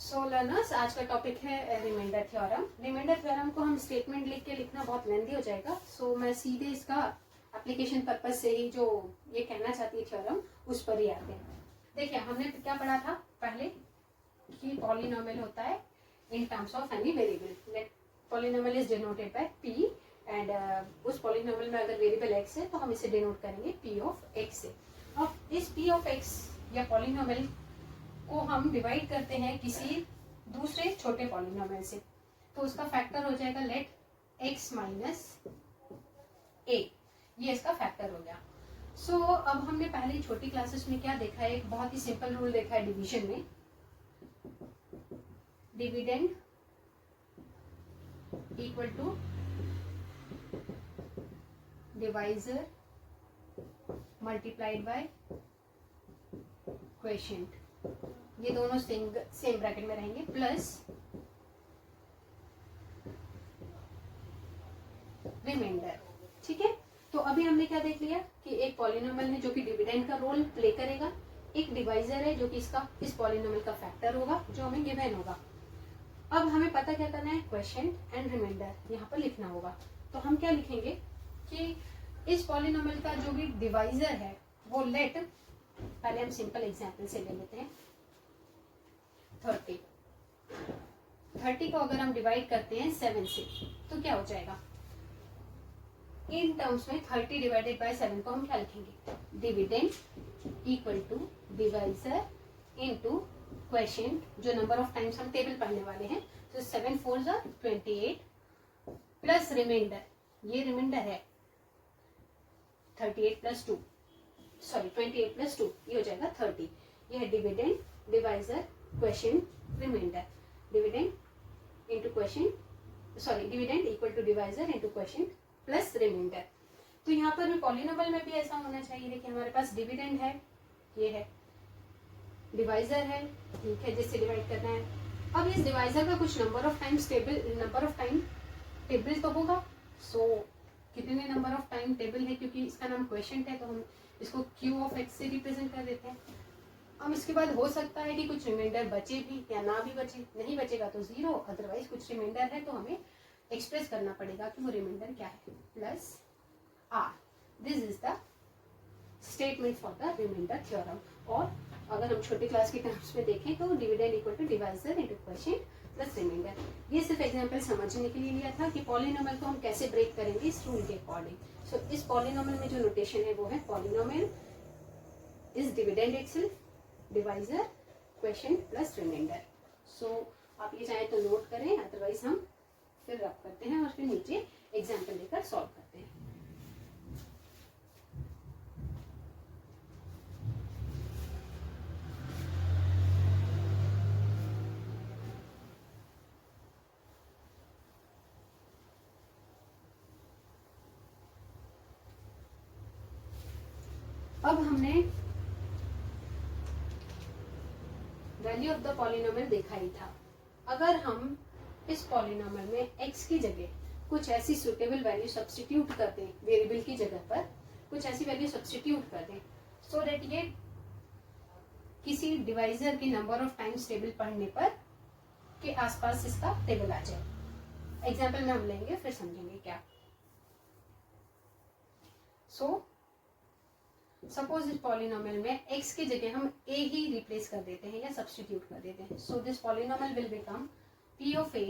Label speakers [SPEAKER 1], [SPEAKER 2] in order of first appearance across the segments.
[SPEAKER 1] सो learners, आज का topic है रिमाइंडर थ्योरम। रिमाइंडर थ्योरम को हम स्टेटमेंट लिख के लिखना बहुत लेंदी हो जाएगा, सो मैं सीधे इसका एप्लीकेशन पर्पज से ही जो ये कहना चाहती है थ्योरम उस पर ही आते हैं। देखिए हमने क्या पढ़ा था पहले कि पॉलिनोमियल होता है in terms of any variable. Let polynomial is denoted by P and उस पॉलिनोमियल में अगर वेरिएबल एक्स है तो हम इसे डिनोट करेंगे पी ऑफ एक्स से। अब इस पी ऑफ एक्स या पॉलिनोमियल को हम डिवाइड करते हैं किसी दूसरे छोटे पॉलिनोमियल से, तो उसका फैक्टर हो जाएगा लेट एक्स माइनस ए, ये इसका फैक्टर हो गया। सो अब हमने पहले छोटी क्लासेस में क्या देखा है, एक बहुत ही सिंपल रूल देखा है डिवीजन में। Dividend equal to divisor multiplied by quotient, ये दोनों सेम ब्रैकेट में रहेंगे, प्लस रिमाइंडर। ठीक है, तो अभी हमने क्या देख लिया कि एक पॉलिनोमियल है जो कि डिविडेंड का रोल प्ले करेगा, एक डिवाइजर है जो कि इसका इस पॉलिनोमियल का फैक्टर होगा जो हमें गिवन होगा। अब हमें पता क्या करना है, क्वोशिएंट एंड रिमाइंडर यहाँ पर लिखना होगा। तो हम क्या लिखेंगे कि इस पॉलिनोमियल का जो भी डिवाइजर है वो लेट, पहले हम सिंपल एग्जांपल से ले लेते हैं 30। 30 को अगर हम डिवाइड करते हैं 7 से तो क्या हो जाएगा, इन टर्म्स में 30 डिवाइडेड बाय 7 को हम क्या लिखेंगे, dividend equal to divisor into quotient, जो नंबर ऑफ टाइम्स हम टेबल पढ़ने वाले हैं। तो 7 4 28 प्लस रिमाइंडर, ये रिमाइंडर है 38 प्लस 2, सॉरी 28 प्लस 2, ये हो जाएगा 30। ये है dividend divisor quotient remainder. Dividend into quotient, sorry dividend equal to divisor into quotient plus remainder. तो यहाँ पर भी पॉलिनोमियल में भी ऐसा होना चाहिए। देखिए हमारे पास डिविडेंड है, ये है, डिवाइजर है, ठीक है, जिससे डिवाइड करना है। अब इस डिवाइजर का कुछ नंबर ऑफ टाइम टेबल तो होगा। सो कितने नंबर ऑफ टाइम टेबल है, क्योंकि इसका नाम क्वोशिएंट है तो हम इसको क्यू ऑफ एक्स से रिप्रेजेंट कर देते हैं। अब इसके बाद हो सकता है कि कुछ रिमाइंडर बचे भी या ना भी बचे, नहीं बचेगा तो 0, अदरवाइज कुछ रिमाइंडर है तो हमें एक्सप्रेस करना पड़ेगा कि वो रिमाइंडर क्या है, plus R. This is the statement for the remainder theorem. और अगर हम छोटी क्लास के टर्म्स में देखें तो dividend equal to divisor into quotient plus remainder. ये सिर्फ एग्जांपल समझने के लिए लिया था कि पॉलिनोमियल को हम कैसे ब्रेक करेंगे इस रूल के अकॉर्डिंग। सो इस पॉलिनोमियल में जो नोटेशन है वो है polynomial is dividend itself, divisor, quotient plus remainder. So आप ये चाहे तो नोट करें, अदरवाइज हम फिर रब करते हैं और फिर नीचे एग्जाम्पल लेकर सॉल्व करते हैं। अब हमने वैल्यू ऑफ द पॉलिनोमियल देखा ही था। अगर हम इस पॉलिनोमियल में x की जगह कुछ ऐसी सुटेबल वैल्यू सब्स्टिट्यूट कर दें, वेरिएबल की जगह पर कुछ ऐसी वैल्यू सब्स्टिट्यूट कर दें, सो दैट ये किसी डिवाइजर की नंबर ऑफ टाइम्स टेबल पढ़ने पर के आसपास इसका टेबल आ जाए। एग्जाम्पल में हम लेंगे फिर समझेंगे क्या। सो सपोज इस पॉलिनोमियल में x की जगह हम a ही रिप्लेस कर देते हैं या सब्स्टिट्यूट कर देते हैं। So this polynomial will become p of a।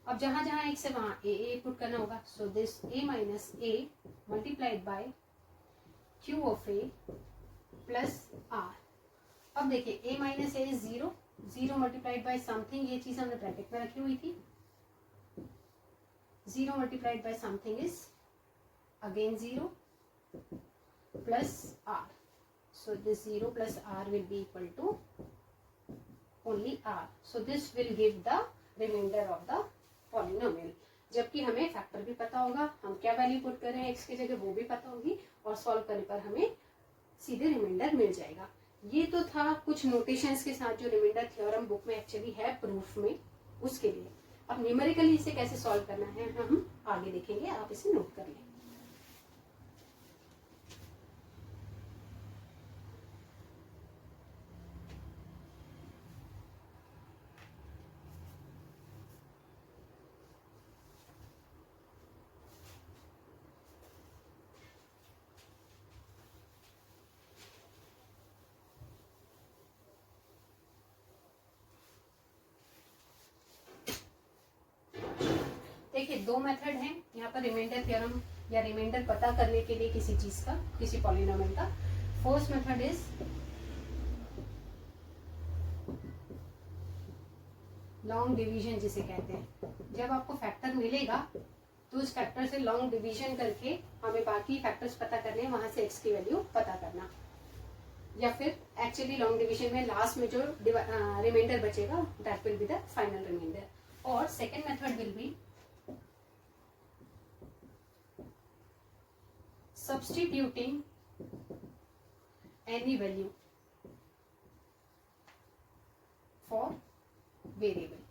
[SPEAKER 1] अब जहां जहां x है वहां a पुट करना होगा। So this a minus a multiplied by q of a plus r। अब देखिए a minus a is 0, 0 multiplied by something, ये चीज हमने ब्रैकेट में रखी हुई थी। 0 multiplied by something is again 0 plus r. So this 0 plus r will be equal to only r. So this will give the remainder of the polynomial. जबकि हमें factor भी पता होगा, हम क्या वैल्यू पुट कर रहे हैं x की जगह वो भी पता होगी, और सॉल्व करने पर हमें सीधे रिमाइंडर मिल जाएगा। ये तो था कुछ नोटेशंस के साथ जो रिमाइंडर थ्योरम बुक में एक्चुअली है प्रूफ में, उसके लिए। अब न्यूमेरिकली इसे कैसे सॉल्व करना है हम आगे देखेंगे, आप इसे नोट कर लें। दो मेथड हैं यहाँ पर रिमाइंडर थ्योरम या रिमाइंडर पता करने के लिए किसी चीज का, किसी पॉलिनोमियल का। First method is long division, जिसे कहते हैं। जब आपको फैक्टर मिलेगा तो उस फैक्टर से लॉन्ग डिवीजन करके हमें बाकी फैक्टर्स पता करने हैं, वहां से एक्स की वैल्यू पता करना। या फिर एक्चुअली लॉन्ग डिवीजन में लास्ट में जो रिमाइंडर बचेगा that will be the final remainder. और second method will be substituting any value for variable।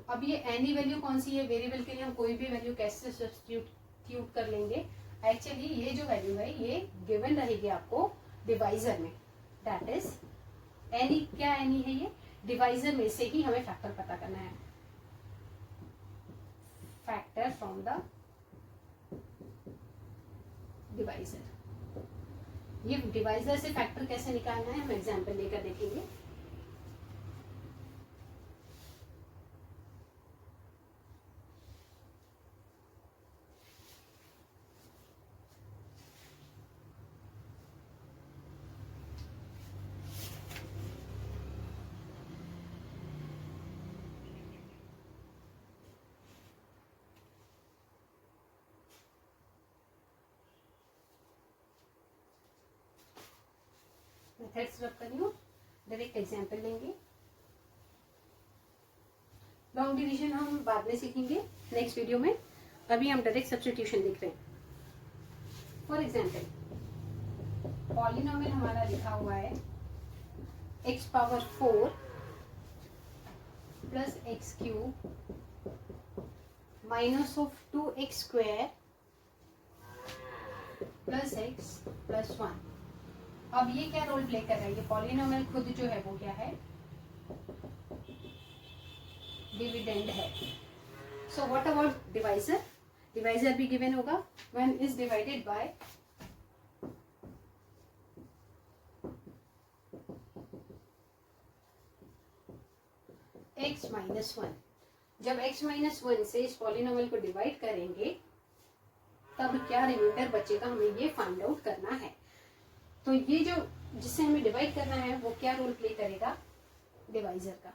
[SPEAKER 1] अब ये एनी वैल्यू कौन सी है? वेरिएबल के लिए हम कोई भी वैल्यू कैसे सब्स्टिट्यूट कर लेंगे? एक्चुअली ये जो वैल्यू है ये गिवन रहेगी आपको डिवाइजर में, दैट इज एनी। क्या एनी है? ये डिवाइजर में से ही हमें फैक्टर पता करना है, फैक्टर फ्रॉम द डिवाइजर। ये डिवाइजर से फैक्टर कैसे निकालना है हम एग्जांपल लेकर देखेंगे। मेथड्स रब करी हूँ, डायरेक्ट एग्जाम्पल लेंगे। लॉन्ग डिवीजन हम बाद में सीखेंगे नेक्स्ट वीडियो में, अभी हम डायरेक्ट सब्स्टिट्यूशन देख रहे हैं। फॉर एग्जाम्पल पॉलिनोमियल हमारा लिखा हुआ है x power 4 plus x cube minus of 2x square plus x plus 1। अब ये क्या रोल प्ले कर रहा है? ये पॉलिनोमियल खुद जो है वो क्या है? डिविडेंड है। So what about divisor? Divisor भी गिवन होगा when is divided by x minus 1। जब x माइनस 1 से इस पॉलिनोमियल को डिवाइड करेंगे तब क्या रिमाइंडर बचेगा, हमें ये फाइंड आउट करना है। तो ये जो जिससे हमें डिवाइड करना है वो क्या रोल प्ले करेगा? डिवाइजर का।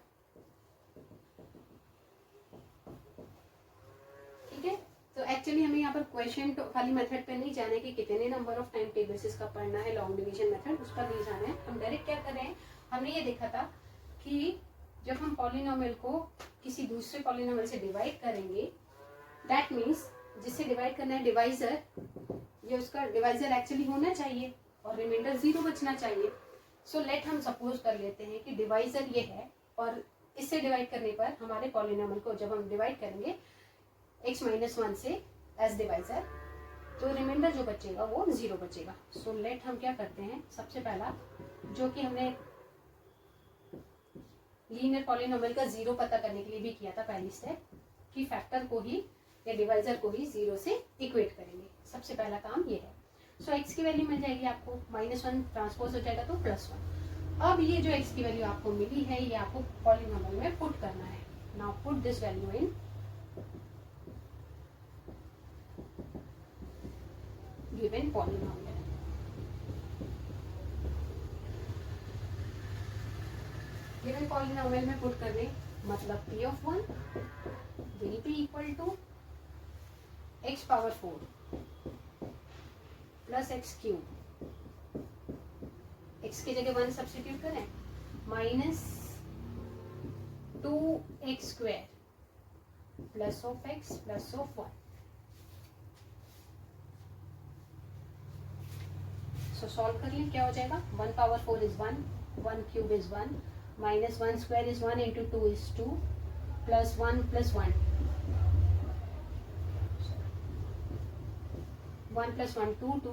[SPEAKER 1] ठीक है, तो एक्चुअली हमें यहाँ पर क्वेश्चन तो खाली मेथड पे नहीं जाना है कि कितने नंबर ऑफ टाइम टेबल्स इसका पढ़ना है, लॉन्ग डिवीजन मेथड उस पर नहीं जाना है। हम डायरेक्ट क्या कर रहे हैं, हमने ये देखा था कि जब हम पॉलिनोमियल को किसी दूसरे पॉलिनोमियल से डिवाइड करेंगे, दैट मीन्स जिससे डिवाइड करना है डिवाइजर, ये उसका डिवाइजर एक्चुअली होना चाहिए और रिमाइंडर 0 बचना चाहिए। सो लेट हम सपोज कर लेते हैं कि डिवाइजर ये है और इससे डिवाइड करने पर हमारे पॉलिनोमियल को जब हम डिवाइड करेंगे x माइनस 1 से एज डिवाइजर, तो रिमाइंडर जो बचेगा वो 0 बचेगा। सो लेट हम क्या करते हैं, सबसे पहला जो कि हमने लीनियर पॉलिनोमियल का 0 पता करने के लिए भी किया था पहली स्टेप, कि फैक्टर को ही या डिवाइजर को ही 0 से इक्वेट करेंगे। सबसे पहला काम ये है। सो x की वैल्यू मिल जाएगी आपको, -1 ट्रांसपोज हो जाएगा तो +1। अब ये जो x की वैल्यू आपको मिली है ये आपको पॉलिनोमियल में पुट करना है। Now put this value in given polynomial. Given polynomial में पुट करने मतलब p of 1 will be equal to x power 4 plus x cube, x की जगह 1 सब्स्टिट्यूट करें, minus 2x square plus of x plus of 1। So solve कर लें, क्या हो जाएगा? 1 power 4 is 1, 1 cube is 1, minus 1 square is 1 into 2 is 2 plus 1 plus 1, 1 plus 1 2 2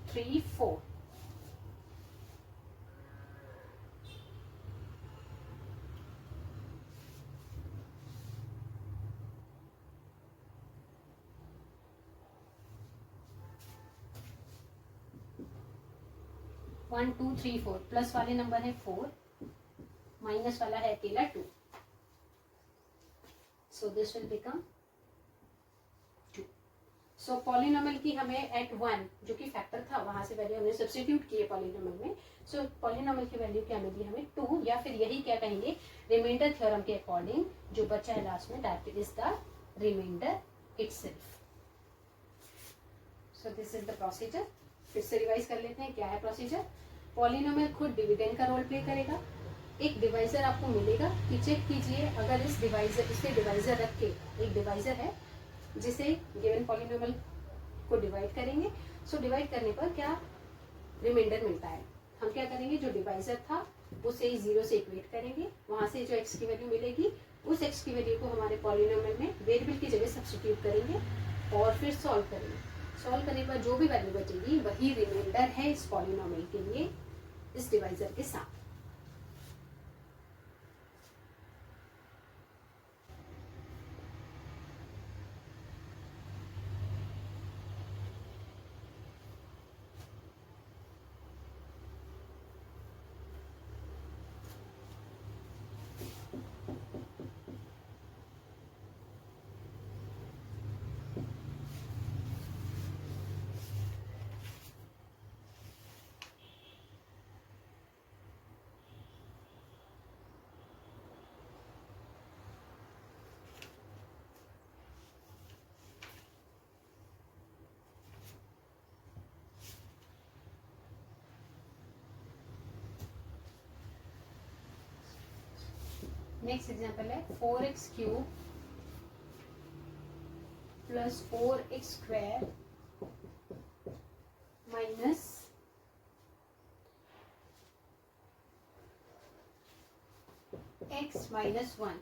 [SPEAKER 1] 3 4। One two three four, plus वाले number है 4, माइनस वाला है अकेला 2। So this will become so polynomial की हमें एट 1 जो कि फैक्टर था वहां से वैल्यू हमने सब्स्टिट्यूट की है पॉलिनोमियल में। सो पॉलिनोमियल की वैल्यू क्या मिली हमें 2, या फिर यही क्या कहेंगे रिमाइंडर थ्योरम के अकॉर्डिंग जो बचा है लास्ट में that is the remainder itself. So this is the procedure. फिर से रिवाइज कर लेते हैं क्या है प्रोसीजर। पॉलिनोमियल खुद डिविडेंड का रोल प्ले करेगा, एक डिवाइजर आपको मिलेगा कि चेक कीजिए अगर इस डिवाइजर इसे डिवाइजर रख के एक डिवाइजर है जिसे गिवन पॉलिनोमियल को डिवाइड करेंगे। सो डिवाइड करने पर क्या रिमाइंडर मिलता है, हम क्या करेंगे जो डिवाइजर था उसे 0 से इक्वेट करेंगे, वहां से जो x की वैल्यू मिलेगी उस x की वैल्यू को हमारे पॉलिनोमियल में वेरिएबल की जगह सब्स्टिट्यूट करेंगे और फिर सॉल्व करेंगे। सॉल्व करने पर जो भी वैल्यू बचेगी वही रिमाइंडर है इस पॉलिनोमियल के लिए इस डिवाइजर के साथ। नेक्स्ट एग्जाम्पल है 4x cube plus 4x square minus x minus 1।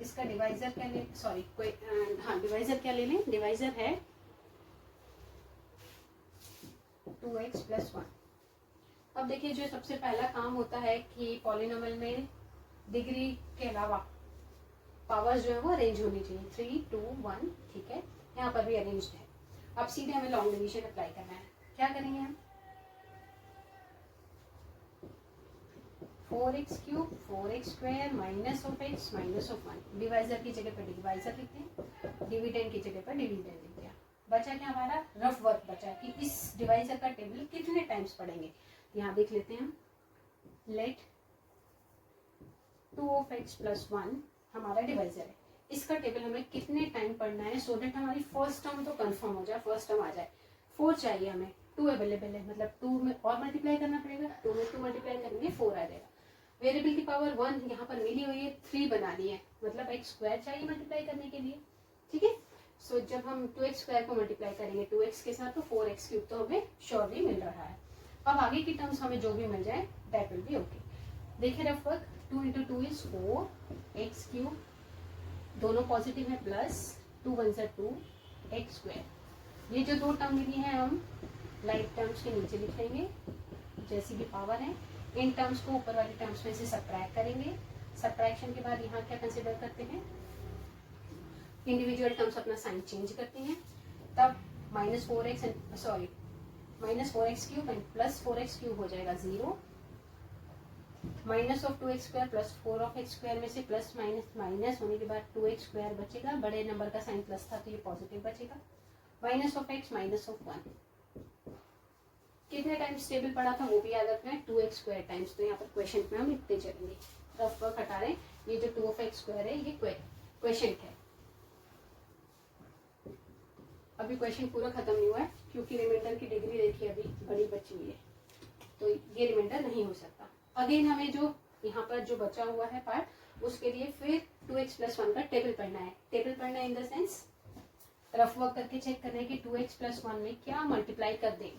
[SPEAKER 1] इसका डिवाइजर क्या ले, सॉरी हाँ डिवाइजर क्या ले लें, डिवाइजर है 2x प्लस 1। अब देखिए जो सबसे पहला काम होता है कि पॉलिनोमियल में डिग्री के अलावा पावर्स जो है वो अरेंज होनी चाहिए 3 2 1, ठीक है, यहाँ पर भी अरेंज्ड है। अब सीधे हमें लॉन्ग डिवीजन अप्लाई करना है। क्या करेंगे हम 4x cube 4x square minus of x minus of 1, divisor की जगह पर डिवाइजर लिखते हैं, डिविडेंड की जगह पर डिविडेंड लिख दिया। बचा क्या हमारा रफ वर्क बचा कि इस डिवाइजर का टेबल कितने टाइम्स पढ़ेंगे। यहाँ देख लेते हैं हम, लेट 2 of x प्लस 1 हमारा डिवाइजर है, इसका टेबल हमें कितने टाइम पढ़ना है सो दैट हमारी फर्स्ट टर्म तो कंफर्म हो जाए, फर्स्ट टर्म आ जाए। 4 चाहिए हमें, 2 अवेलेबल है, मतलब 2 में और मल्टीप्लाई करना पड़ेगा, 2 में 2 मल्टीप्लाई करेंगे 4 आ जाएगा। वेरिएबल की पावर 1 यहाँ पर मिली हुई है, 3 बनानी है, मतलब x स्क्वायर चाहिए मल्टीप्लाई करने के लिए, ठीक है। सो जब हम 2x स्क्वायर को मल्टीप्लाई करेंगे 2x के साथ तो 4x क्यूब तो हमें श्योरली मिल रहा है। अब आगे की टर्म्स हमें जो भी मिल जाए दैट विल बी ओके। देखिए rough work 2 × 2 is 4x cube, दोनों पॉजिटिव है, प्लस 2 1 × 2 x स्क्वायर। ये जो दो टर्म मिली है हम लाइक टर्म्स के नीचे लिख लेंगे जैसी भी पावर है, इन टर्म्स को ऊपर वाली टर्म्स में से सब्ट्रैक्ट करेंगे। सब्ट्रैक्शन के बाद यहाँ क्या कंसिडर करते हैं, इंडिविजुअल टर्म्स अपना साइन चेंज करते हैं, तब minus 4x sorry minus 4x cube and plus 4x cube हो जाएगा 0, minus of 2x square plus 4 of x square में से प्लस माइनस माइनस होने के बाद 2x स्क्वायर बचेगा, बड़े नंबर का साइन प्लस था तो ये पॉजिटिव बचेगा, minus of x minus of 1। कितने टाइम्स टेबल पढ़ा था वो भी याद रखना है, 2x स्क्वायर टाइम्स, तो यहाँ पर क्वेश्चन में हम लिखते चलेंगे। रफ वर्क हटा रहे हैं, ये जो 2 ऑफ x स्क्वायर है ये क्वेश्चन है, अभी क्वेश्चन पूरा खत्म नहीं हुआ है क्योंकि रिमाइंडर की डिग्री देखिए अभी बड़ी बची हुई है, तो ये रिमाइंडर नहीं हो सकता। अगेन हमें जो यहाँ पर जो बचा हुआ है पार्ट उसके लिए फिर 2x प्लस 1 का टेबल पढ़ना है। टेबल पढ़ना है in the sense rough work करके चेक करना है कि 2x प्लस 1 में क्या मल्टीप्लाई कर दें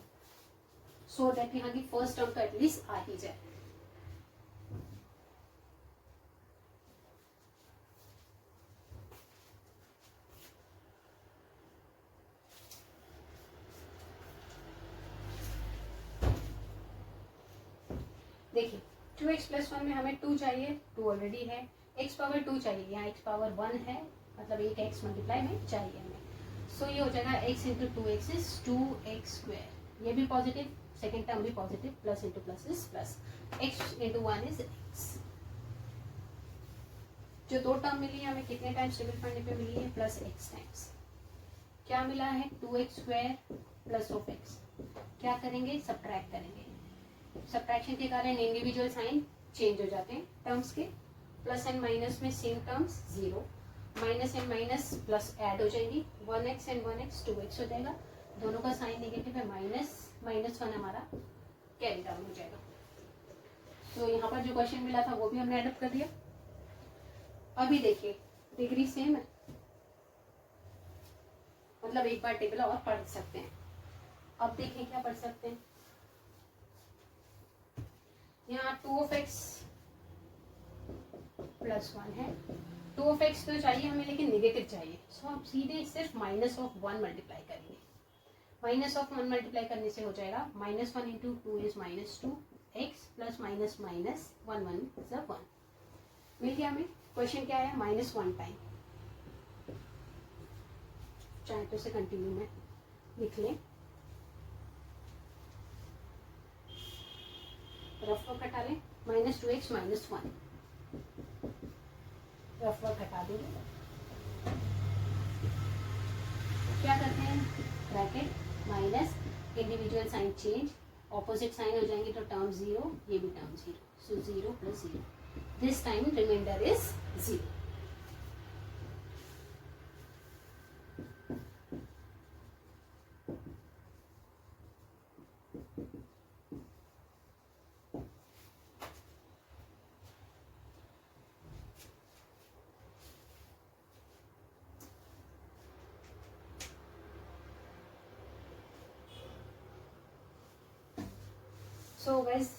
[SPEAKER 1] सो दैट यहाँ की फर्स्ट टर्म तो एटलीस्ट आ ही जाए। देखिए 2x प्लस 1 में हमें 2 चाहिए, 2 ऑलरेडी है, x पावर 2 चाहिए, यहाँ x पावर 1 है, मतलब एक x मल्टीप्लाई में चाहिए हमें। सो ये हो जाएगा x into 2x is 2x square, ये भी पॉजिटिव, सेकेंड टर्म भी positive, plus into plus is plus, x into 1 is x। जो दो टर्म मिली है हमें कितने टाइम्स टेबल पढ़ने पे मिली है, प्लस x टाइम्स। क्या मिला है 2x² प्लस ऑफ x, क्या करेंगे सब्ट्रैक्ट करेंगे। सब्ट्रैक्शन के कारण इंडिविजुअल साइन चेंज हो जाते हैं टर्म्स के, प्लस एंड माइनस में same terms 0, minus and minus plus add हो जाएंगी, 1x एंड 1x 2x हो जाएगा, दोनों का साइन नेगेटिव है, -1 हमारा कैरी डाउन हो जाएगा। तो यहाँ पर जो क्वेश्चन मिला था वो भी हमने एडअप कर दिया। अभी देखिए डिग्री सेम है, मतलब एक बार टेबल और पढ़ सकते हैं। अब देखें क्या पढ़ सकते हैं, यहाँ 2x + 1 है, 2x तो चाहिए हमें लेकिन नेगेटिव चाहिए, सो हम सीधे सिर्फ -1 मल्टीप्लाई करेंगे। -1 मल्टीप्लाई करने से हो जाएगा -1 × 2 is -2x plus minus minus 1 1 is 1, मिल गया हमें। क्वेश्चन क्या है -1 टाइम, चाहे तो इसे कंटिन्यू में लिख लें, रफ वर्क हटा लें, -2x -1 रफ वर्क हटा देंगे, क्या करते हैं bracket minus individual sign change, opposite sign हो जाएंगे तो टर्म 0, ये भी term 0, so 0 + 0, this time remainder is 0। So guys,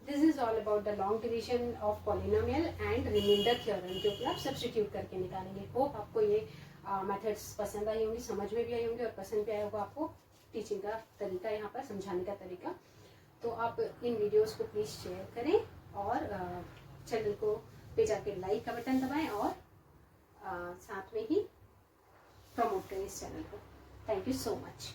[SPEAKER 1] this is all about the long division of polynomial and remainder theorem, जो कि आप सब्स्टिट्यूट करके निकालेंगे। होप आपको ये मेथड्स पसंद आई होंगी, समझ में भी आई होंगी और पसंद भी आया होगा आपको टीचिंग का तरीका, यहाँ पर समझाने का तरीका। तो आप इन वीडियोस को प्लीज़ शेयर करें और चैनल को पे जाके लाइक का बटन दबाएं और साथ में ही प्रमोट करें इस चैनल को। Thank you so much.